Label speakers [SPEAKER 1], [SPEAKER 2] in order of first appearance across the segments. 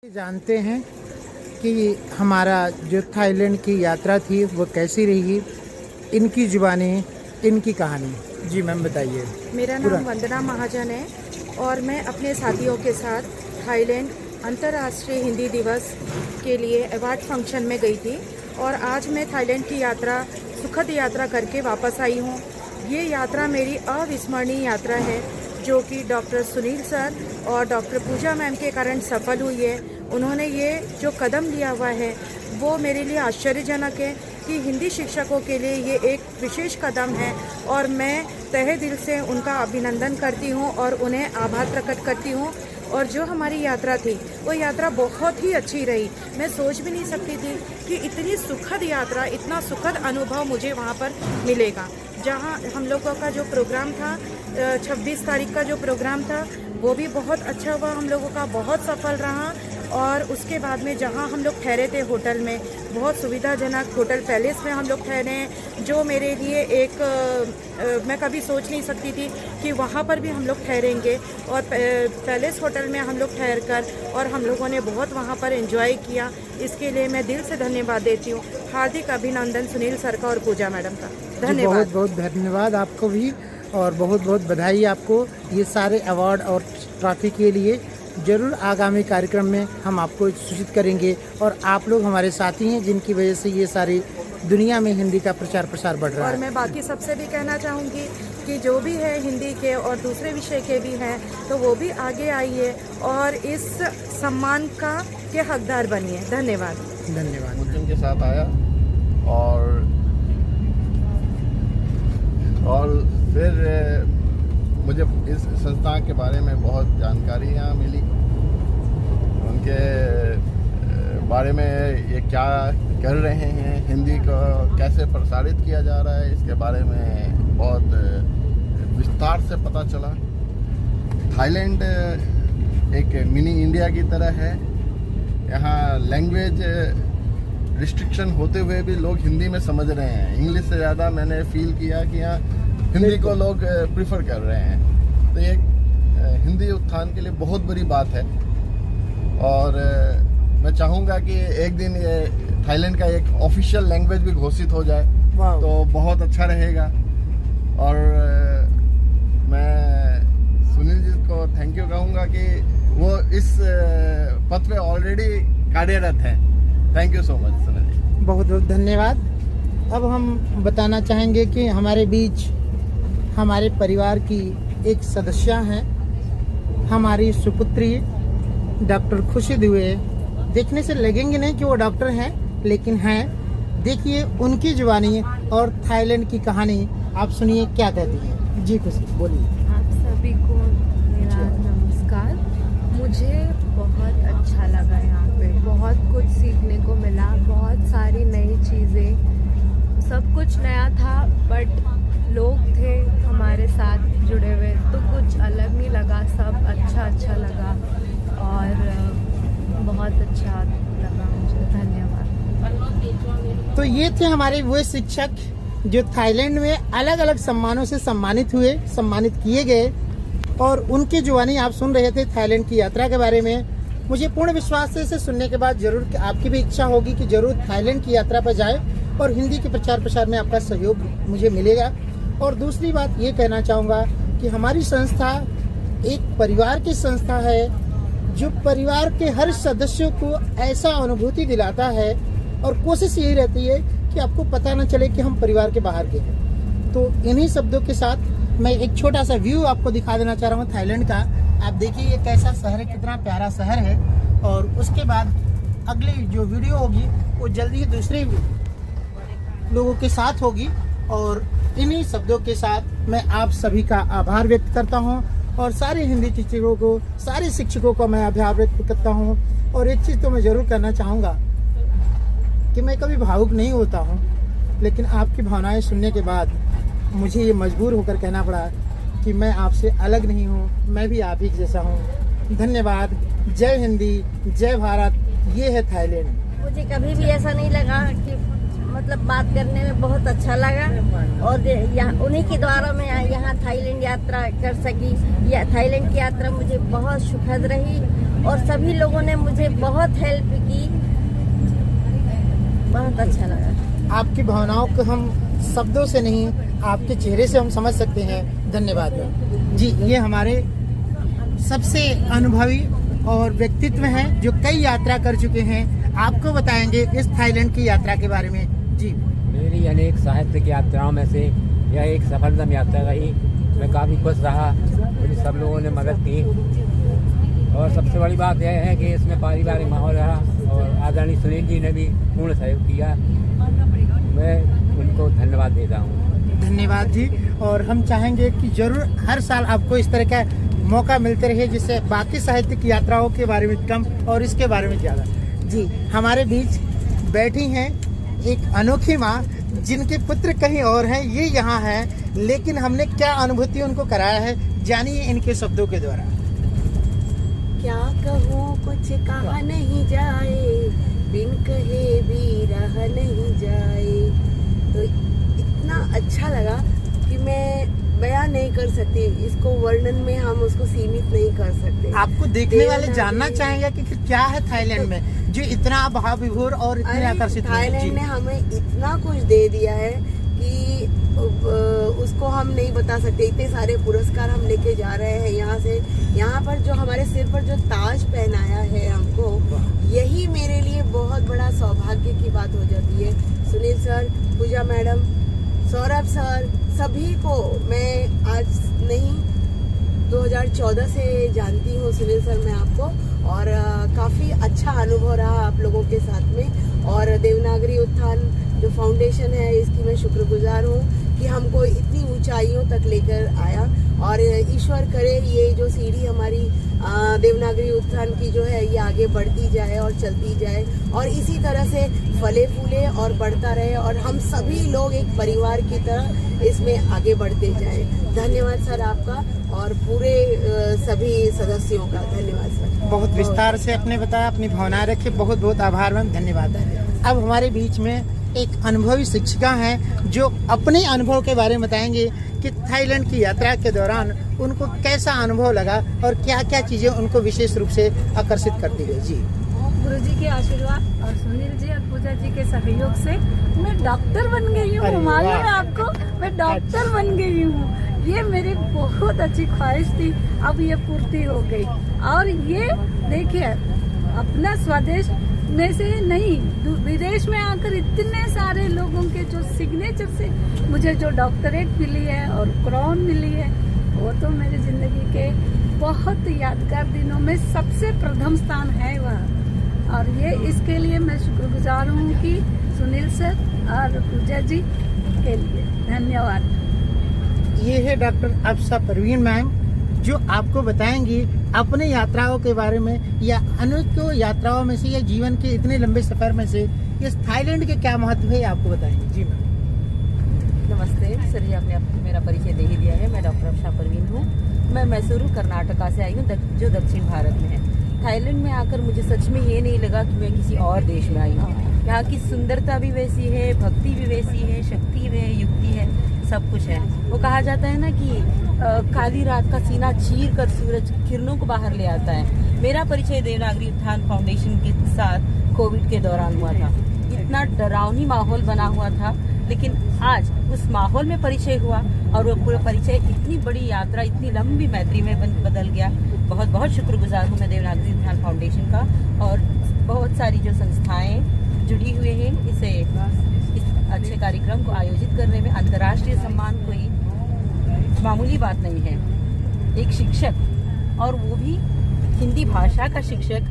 [SPEAKER 1] जानते हैं कि हमारा जो थाईलैंड की यात्रा थी वो कैसी रही, इनकी जुबानी, इनकी कहानी। जी मैम बताइए।
[SPEAKER 2] मेरा नाम वंदना महाजन है और मैं अपने साथियों के साथ थाईलैंड अंतर्राष्ट्रीय हिंदी दिवस के लिए अवार्ड फंक्शन में गई थी और आज मैं थाईलैंड की यात्रा सुखद यात्रा करके वापस आई हूँ। ये यात्रा मेरी अविस्मरणीय यात्रा है जो कि डॉक्टर सुनील सर और डॉक्टर पूजा मैम के कारण सफल हुई है। उन्होंने ये जो कदम लिया हुआ है वो मेरे लिए आश्चर्यजनक है कि हिंदी शिक्षकों के लिए ये एक विशेष कदम है और मैं तहे दिल से उनका अभिनंदन करती हूँ और उन्हें आभार प्रकट करती हूँ। और जो हमारी यात्रा थी वो यात्रा बहुत ही अच्छी रही। मैं सोच भी नहीं सकती थी कि इतनी सुखद यात्रा, इतना सुखद अनुभव मुझे वहाँ पर मिलेगा। जहाँ हम लोगों का जो प्रोग्राम था 26 तारीख का जो प्रोग्राम था वो भी बहुत अच्छा हुआ, हम लोगों का बहुत सफल रहा। और उसके बाद में जहाँ हम लोग ठहरे थे होटल में, बहुत सुविधाजनक होटल पैलेस में हम लोग ठहरे हैं, जो मेरे लिए एक मैं कभी सोच नहीं सकती थी कि वहाँ पर भी हम लोग ठहरेंगे। और पैलेस होटल में हम लोग ठहर कर और हम लोगों ने बहुत वहाँ पर एंजॉय किया। इसके लिए मैं दिल से धन्यवाद देती हूँ। हार्दिक अभिनंदन सुनील सर का और पूजा मैडम का। धन्यवाद।
[SPEAKER 1] बहुत बहुत धन्यवाद आपको भी और बहुत बहुत बधाई आपको ये सारे अवार्ड और ट्रॉफी के लिए। जरूर आगामी कार्यक्रम में हम आपको सूचित करेंगे और आप लोग हमारे साथी हैं जिनकी वजह से ये सारी दुनिया में हिंदी का प्रचार प्रसार बढ़ रहा है।
[SPEAKER 2] और मैं बाकी सबसे भी कहना चाहूँगी कि जो भी है हिंदी के और दूसरे विषय के भी हैं तो वो भी आगे आइए और इस सम्मान के हकदार बनिए। धन्यवाद।
[SPEAKER 1] धन्यवाद।
[SPEAKER 3] मुझे उनके साथ आया और फिर मुझे इस संस्थान के बारे में बहुत जानकारी यहाँ मिली। उनके बारे में ये क्या कर रहे हैं, हिंदी को कैसे प्रसारित किया जा रहा है, इसके बारे में बहुत विस्तार से पता चला। थाईलैंड एक मिनी इंडिया की तरह है। यहाँ लैंग्वेज रिस्ट्रिक्शन होते हुए भी लोग हिंदी में समझ रहे हैं। इंग्लिश से ज़्यादा मैंने फील किया कि यहाँ हिंदी को लोग प्रीफर कर रहे हैं। तो ये हिंदी उत्थान के लिए बहुत बड़ी बात है और मैं चाहूँगा कि एक दिन ये थाईलैंड का एक ऑफिशियल लैंग्वेज भी घोषित हो जाए तो बहुत अच्छा रहेगा। और मैं सुनील जी को थैंक यू कहूँगा कि वो इस पद पे ऑलरेडी कार्यरत हैं। Thank you so much Sunil ji.
[SPEAKER 1] बहुत बहुत धन्यवाद। अब हम बताना चाहेंगे कि हमारे बीच हमारे परिवार की एक सदस्य हैं, हमारी सुपुत्री डॉक्टर खुशी दुबे। देखने से लगेंगे नहीं कि वो डॉक्टर हैं, लेकिन हैं। देखिए उनकी जुबानी और थाईलैंड की कहानी आप सुनिए क्या कहती हैं। जी खुशी बोलिए।
[SPEAKER 4] आप सभी को मेरा नमस्कार। मुझे बहुत अच्छा लगा यहाँ पे, बहुत कुछ सीखने को मिला, बहुत सारी नई चीज़ें, सब कुछ नया था। बट लोग थे हमारे साथ जुड़े हुए तो कुछ अलग नहीं लगा, सब अच्छा लगा और बहुत अच्छा लगा मुझे। धन्यवाद।
[SPEAKER 1] तो ये थे हमारे वो शिक्षक जो थाईलैंड में अलग अलग सम्मानों से सम्मानित किए गए और उनकी जुबानी आप सुन रहे थे थाईलैंड की यात्रा के बारे में। मुझे पूर्ण विश्वास है इसे सुनने के बाद जरूर आपकी भी इच्छा होगी कि जरूर थाईलैंड की यात्रा पर जाए और हिंदी के प्रचार प्रसार में आपका सहयोग मुझे मिलेगा। और दूसरी बात ये कहना चाहूँगा कि हमारी संस्था एक परिवार की संस्था है जो परिवार के हर सदस्यों को ऐसा अनुभूति दिलाता है और कोशिश यही रहती है कि आपको पता न चले कि हम परिवार के बाहर के हैं। तो इन्हीं शब्दों के साथ मैं एक छोटा सा व्यू आपको दिखा देना चाह रहा हूँ थाईलैंड का। आप देखिए ये कैसा शहर है, कितना प्यारा शहर है। और उसके बाद अगली जो वीडियो होगी वो जल्दी ही दूसरे लोगों के साथ होगी। और इन्हीं शब्दों के साथ मैं आप सभी का आभार व्यक्त करता हूं और सारे हिंदी टीचरों को, सारे शिक्षकों को मैं आभार व्यक्त करता हूं। और एक चीज़ तो मैं ज़रूर करना चाहूँगा कि मैं कभी भावुक नहीं होता हूं, लेकिन आपकी भावनाएं सुनने के बाद मुझे ये मजबूर होकर कहना पड़ा कि मैं आपसे अलग नहीं हूँ, मैं भी आप ही जैसा हूँ। धन्यवाद। जय हिंदी, जय भारत। ये है थाईलैंड।
[SPEAKER 5] मुझे कभी भी ऐसा नहीं लगा कि मतलब बात करने में बहुत अच्छा लगा और उन्हीं के द्वारा मैं यहाँ थाईलैंड यात्रा कर सकी। थाईलैंड की यात्रा मुझे बहुत सुखद रही और सभी लोगों ने मुझे बहुत हेल्प की, बहुत अच्छा लगा।
[SPEAKER 1] आपकी भावनाओं को हम शब्दों से नहीं, आपके चेहरे से हम समझ सकते हैं। धन्यवाद जी। ये हमारे सबसे अनुभवी और व्यक्तित्व हैं जो कई यात्रा कर चुके हैं, आपको बताएंगे इस थाईलैंड की यात्रा के बारे में। जी,
[SPEAKER 6] मेरी अनेक साहित्यिक यात्राओं में से यह एक सफलतम यात्रा रही। मैं काफ़ी खुश रहा, मुझे सब लोगों ने मदद की और सबसे बड़ी बात यह है कि इसमें पारिवारिक माहौल रहा और आदरणीय सुनील जी ने भी पूर्ण सहयोग किया। मैं उनको धन्यवाद देता हूँ।
[SPEAKER 1] धन्यवाद जी। और हम चाहेंगे कि जरूर हर साल आपको इस तरह का मौका मिलते रहे, जिससे बाकी साहित्यिक यात्राओं के बारे में कम और इसके बारे में ज़्यादा। जी, हमारे बीच बैठी हैं एक अनोखी माँ जिनके पुत्र कहीं और हैं, ये यहाँ हैं, लेकिन हमने क्या अनुभूति उनको कराया है, जानिए इनके शब्दों के द्वारा।
[SPEAKER 7] क्या कहूँ कुछ कहा नहीं जाए, बिन कहे भी रहा नहीं जाए। तो इतना अच्छा लगा कि मैं बयान नहीं कर सकती, इसको वर्णन में हम उसको सीमित नहीं कर सकते।
[SPEAKER 1] आपको देखने वाले जानना चाहेंगे कि क्या है थाईलैंड में जो इतना भाव विभोर और इतने आकर्षित है।
[SPEAKER 7] थाईलैंड ने हमें इतना कुछ दे दिया है कि उसको हम नहीं बता सकते। इतने सारे पुरस्कार हम लेके जा रहे हैं यहाँ से। यहाँ पर जो हमारे सिर पर जो ताज पहनाया है हमको, यही मेरे लिए बहुत बड़ा सौभाग्य की बात हो जाती है। सुनील सर, पूजा मैडम, सौरभ सर, सभी को मैं आज नहीं 2014 से जानती हूँ सुनील सर मैं आपको, और काफ़ी अच्छा अनुभव रहा आप लोगों के साथ में। और देवनागरी उत्थान जो फाउंडेशन है, इसकी मैं शुक्रगुजार हूँ कि हमको इतनी ऊंचाइयों तक लेकर आया। और ईश्वर करे ये जो सीढ़ी हमारी देवनागरी उत्थान की जो है, ये आगे बढ़ती जाए और चलती जाए और इसी तरह से फले फूले और बढ़ता रहे और हम सभी लोग एक परिवार की तरह इसमें आगे बढ़ते जाए। धन्यवाद सर आपका और पूरे सभी सदस्यों का धन्यवाद सर।
[SPEAKER 1] बहुत विस्तार से आपने बताया, अपनी भावनाएं रखी, बहुत बहुत आभार मैम, धन्यवाद। अब हमारे बीच में एक अनुभवी शिक्षिका हैं जो अपने अनुभव के बारे में बताएंगे कि थाईलैंड की यात्रा के दौरान उनको कैसा अनुभव लगा और क्या क्या चीज़ें उनको विशेष रूप से आकर्षित करती गई। जी,
[SPEAKER 8] गुरुजी के आशीर्वाद और सुनील जी और पूजा जी के सहयोग से मैं डॉक्टर बन गई हूँ। मालूम है आपको, मैं डॉक्टर बन गई हूँ। ये मेरी बहुत अच्छी ख्वाहिश थी, अब ये पूर्ति हो गई। और ये देखिए, अपना स्वदेश में से नहीं, विदेश में आकर इतने सारे लोगों के जो सिग्नेचर से मुझे जो डॉक्टरेट मिली है और क्राउन मिली है, वो तो मेरी जिंदगी के बहुत यादगार दिनों में सबसे प्रथम स्थान है वह। और ये इसके लिए मैं शुक्रगुजार हूँ कि सुनील सर और पूजा जी के लिए धन्यवाद।
[SPEAKER 1] ये है डॉक्टर अफसा परवीन मैम जो आपको बताएंगी अपने यात्राओं के बारे में या अनेक यात्राओं में से या जीवन के इतने लंबे सफर में से इस थाईलैंड के क्या महत्व है आपको बताएंगे। जी मैम।
[SPEAKER 9] नमस्ते सर जी, आपने मेरा परिचय दे ही दिया है। मैं डॉक्टर अफसा परवीन हूँ। मैं मैसूरू कर्नाटका से आई हूँ जो दक्षिण भारत में है। थाईलैंड में आकर मुझे सच में ये नहीं लगा कि मैं किसी और देश में आई हूँ। यहाँ की सुंदरता भी वैसी है, भक्ति भी वैसी है, शक्ति भी है, युक्ति है, सब कुछ है। वो कहा जाता है ना कि काली रात का सीना चीर कर सूरज किरणों को बाहर ले आता है। मेरा परिचय देवनागरी उत्थान फाउंडेशन के साथ कोविड के दौरान हुआ था। इतना डरावनी माहौल बना हुआ था, लेकिन आज उस माहौल में परिचय हुआ और वो पूरा परिचय इतनी बड़ी यात्रा, इतनी लंबी मैत्री में बदल गया। बहुत बहुत शुक्रगुजार हूँ मैं देवनागरी उत्थान फाउंडेशन का और बहुत सारी जो संस्थाएं जुड़ी हुए हैं इस अच्छे कार्यक्रम को आयोजित करने में। अंतर्राष्ट्रीय सम्मान कोई मामूली बात नहीं है। एक शिक्षक, और वो भी हिंदी भाषा का शिक्षक,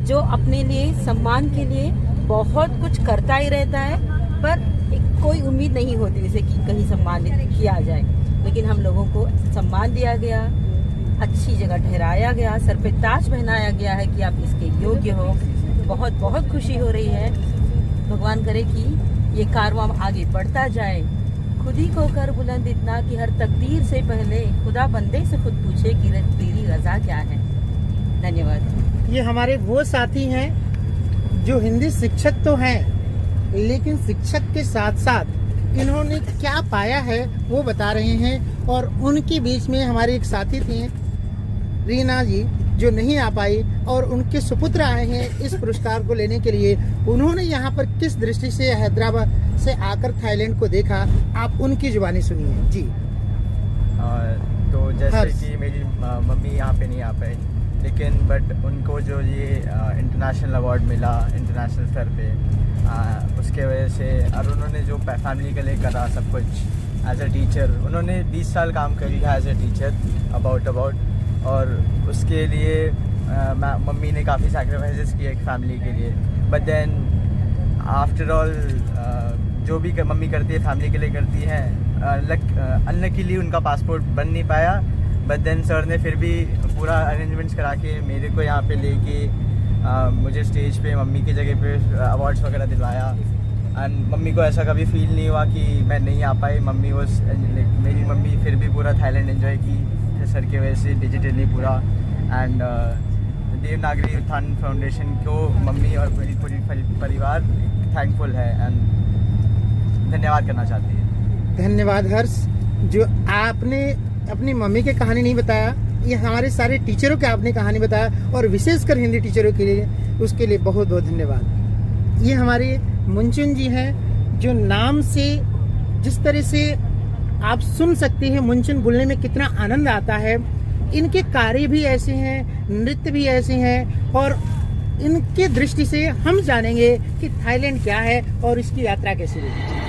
[SPEAKER 9] जो अपने लिए सम्मान के लिए बहुत कुछ करता ही रहता है, पर कोई उम्मीद नहीं होती उसे कि कहीं सम्मानित किया जाए। लेकिन हम लोगों को सम्मान दिया गया, अच्छी जगह ठहराया गया, सर पे ताज पहनाया गया है कि आप इसके योग्य हो। बहुत बहुत खुशी हो रही है। भगवान करे कि ये कारवां आगे बढ़ता जाए। खुद ही को कर बुलंद इतना कि हर तकदीर से पहले खुदा बंदे से खुद पूछे कि तेरी रजा क्या है। धन्यवाद।
[SPEAKER 1] ये हमारे वो साथी हैं जो हिंदी शिक्षक तो हैं, लेकिन शिक्षक के साथ साथ इन्होंने क्या पाया है वो बता रहे हैं। और उनके बीच में हमारे एक साथी थे रीना जी, जो नहीं आ पाई और उनके सुपुत्र आए हैं इस पुरस्कार को लेने के लिए। उन्होंने यहाँ पर किस दृष्टि से हैदराबाद से आकर थाईलैंड को देखा, आप उनकी जुबानी सुनिए जी।
[SPEAKER 10] तो जैसे कि मेरी मम्मी यहाँ पे नहीं आ पाई, लेकिन बट उनको जो ये इंटरनेशनल अवार्ड मिला इंटरनेशनल स्तर पे, उसके वजह से, और उन्होंने जो फैमिली के लिए करा सब कुछ एज अ टीचर, उन्होंने 20 साल काम करी है एज अ टीचर अबाउट और उसके लिए मम्मी ने काफ़ी सैक्रिफाइसेस किए एक फैमिली के लिए। बट देन आफ्टर ऑल जो भी मम्मी करती है फैमिली के लिए करती है। अनलकीली उनका पासपोर्ट बन नहीं पाया, बट देन सर ने फिर भी पूरा अरेंजमेंट्स करा के मेरे को यहाँ पे लेके मुझे स्टेज पे मम्मी की जगह पे अवार्ड्स वगैरह दिलवाया। एंड मम्मी को ऐसा कभी फील नहीं हुआ कि मैं नहीं आ पाई। मेरी मम्मी फिर भी पूरा थाईलैंड एंजॉय की सर के वजह से डिजिटली पूरा। एंड देवनागरी उत्थान फाउंडेशन को मम्मी और मेरी पूरी परिवार थैंकफुल है एंड धन्यवाद करना चाहती है।
[SPEAKER 1] धन्यवाद हर्ष, जो आपने अपनी मम्मी की कहानी नहीं बताया, ये हमारे सारे टीचरों की आपने कहानी बताया और विशेषकर हिंदी टीचरों के लिए, उसके लिए बहुत बहुत धन्यवाद। ये हमारे मुंचुन जी हैं, जो नाम से जिस तरह से आप सुन सकते हैं मुंचुन बोलने में कितना आनंद आता है। इनके कार्य भी ऐसे हैं, नृत्य भी ऐसे हैं और इनके दृष्टि से हम जानेंगे कि थाईलैंड क्या है और इसकी यात्रा कैसी रही।